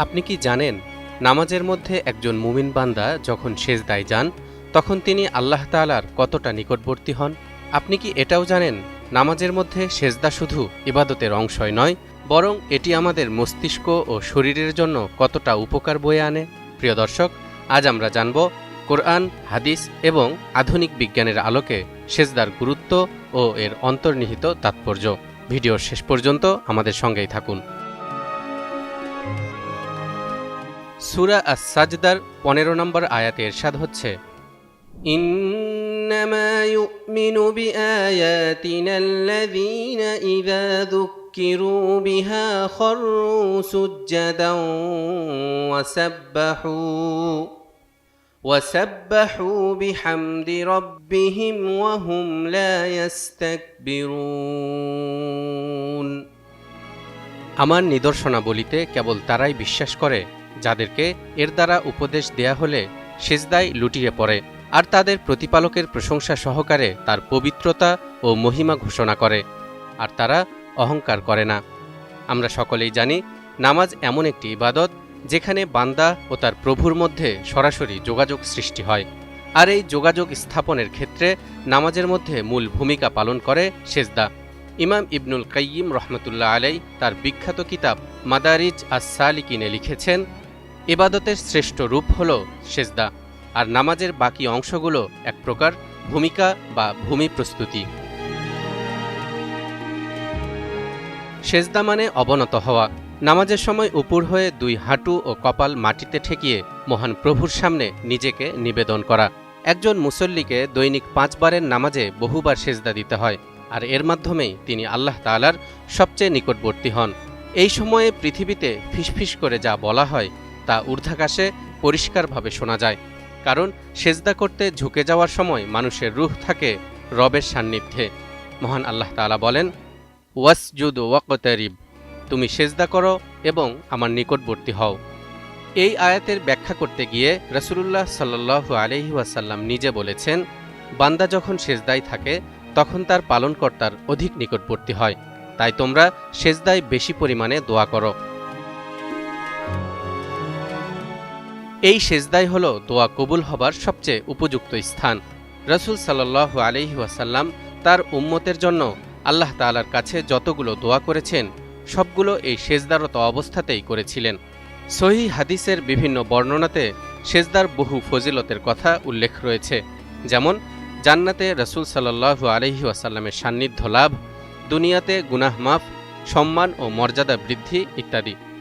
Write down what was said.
আপনি কি জানেন, নামাজের মধ্যে একজন মুমিন বান্দা যখন সেজদায় যান তখন তিনি আল্লাহ তাআলার কতটা নিকটবর্তী হন? আপনি কি এটাও জানেন, নামাজের মধ্যে সেজদা শুধু ইবাদতের অংশই নয়, বরং এটি আমাদের মস্তিষ্ক ও শরীরের জন্য কতটা উপকার বয়ে আনে? প্রিয় দর্শক, আজ আমরা জানব কোরআন, হাদিস এবং আধুনিক বিজ্ঞানের আলোকে সেজদার গুরুত্ব ও এর অন্তর্নিহিত তাৎপর্য। ভিডিওর শেষ পর্যন্ত আমাদের সঙ্গেই থাকুন। সূরা আস-সাজদার 15 নম্বর আয়াতে ইরশাদ হচ্ছে, ইন্নামা ইউমিনু বিআয়াতিনা আল্লাযীনা ইযা যুক্কিরু বিহা খাররু সুজ্জাদান ওয়াসাব্বাহু বিহামদি রাব্বিহিম ওয়া হুম লা ইস্তাকবিরুন। আমার নিদর্শনাবলিতে কেবল তারাই বিশ্বাস করে যাদেরকে এর দ্বারা উপদেশ দেয়া হলে সেজদায় লুটিয়ে পড়ে, আর তাদের প্রতিপালকের প্রশংসা সহকারে তার পবিত্রতা ও মহিমা ঘোষণা করে, আর তারা অহংকার করে না। আমরা সকলেই জানি, নামাজ এমন একটি ইবাদত যেখানে বান্দা ও তার প্রভুর মধ্যে সরাসরি যোগাযোগ সৃষ্টি হয়, আর এই যোগাযোগ স্থাপনের ক্ষেত্রে নামাজের মধ্যে মূল ভূমিকা পালন করে সেজদা। ইমাম ইবনুল কাইয়িম রহমতুল্লাহ আলাই তার বিখ্যাত কিতাব মাদারিজ আস-সালিকিনে লিখেছেন, ইবাদতের শ্রেষ্ঠ রূপ হল সেজদা, আর নামাজের বাকি অংশগুলো এক প্রকার ভূমিকা বা ভূমি প্রস্তুতি। সেজদা মানে অবনত হওয়া। নামাজের সময় উপর হয়ে দুই হাঁটু ও কপাল মাটিতে ঠেকিয়ে মহান প্রভুর সামনে নিজেকে নিবেদন করা। একজন মুসল্লিকে দৈনিক 5 বারের নামাজে বহুবার সেজদা দিতে হয়, আর এর মাধ্যমেই তিনি আল্লাহ তাআলার সবচেয়ে নিকটবর্তী হন। এই সময়ে পৃথিবীতে ফিসফিস করে যা বলা হয় তা ঊর্ধ্বাকাশে পরিষ্কারভাবে শোনা যায়, কারণ সেজদা করতে ঝুঁকে যাওয়ার সময় মানুষের রূহ থাকে রবের সান্নিধ্যে। মহান আল্লাহ তাআলা বলেন, ওয়াসজুদ ওয়াকতারিব, তুমি সেজদা করো এবং আমার নিকটবর্তী হও। এই আয়াতের ব্যাখ্যা করতে গিয়ে রাসূলুল্লাহ সাল্লাল্লাহু আলাইহি ওয়াসাল্লাম নিজে বলেছেন, বান্দা যখন সেজদায় থাকে তখন তার পালনকর্তার অধিক নিকটবর্তী হয়, তাই তোমরা সেজদায় বেশি পরিমাণে দোয়া করো। এই সেজদাই হল দোয়া কবুল হবার সবচেয়ে উপযুক্ত স্থান। রাসূল সাল্লাল্লাহু আলাইহি ওয়াসাল্লাম তার উম্মতের জন্য আল্লাহ তাআলার কাছে যতগুলো দোয়া করেছেন সবগুলো এই সেজদারত অবস্থাতেই করেছিলেন। সহিহ হাদিসের বিভিন্ন বর্ণনাতে সেজদার বহু ফজিলতের কথা উল্লেখ রয়েছে, যেমন জান্নাতে রাসূল সাল্লাল্লাহু আলাইহি ওয়াসাল্লামের সান্নিধ্য লাভ, দুনিয়াতে গুনাহ মাফ, সম্মান ও মর্যাদা বৃদ্ধি ইত্যাদি।